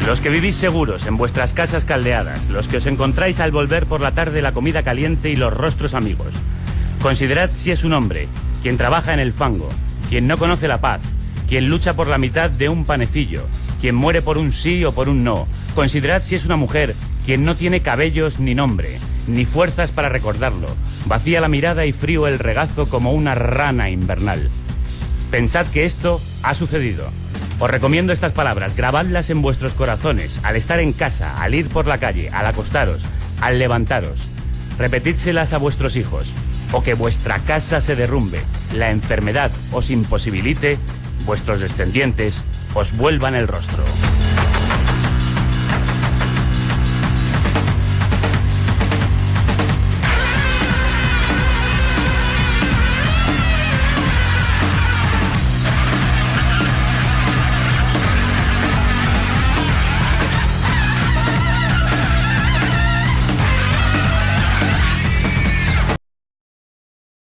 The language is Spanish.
Los que vivís seguros en vuestras casas caldeadas, los que os encontráis al volver por la tarde la comida caliente y los rostros amigos. Considerad si es un hombre, quien trabaja en el fango, quien no conoce la paz, quien lucha por la mitad de un panecillo, quien muere por un sí o por un no. Considerad si es una mujer, quien no tiene cabellos ni nombre, ni fuerzas para recordarlo, vacía la mirada y frío el regazo como una rana invernal. Pensad que esto ha sucedido. Os recomiendo estas palabras, grabadlas en vuestros corazones, al estar en casa, al ir por la calle, al acostaros, al levantaros. Repetidselas a vuestros hijos, o que vuestra casa se derrumbe, la enfermedad os imposibilite, vuestros descendientes os vuelvan el rostro.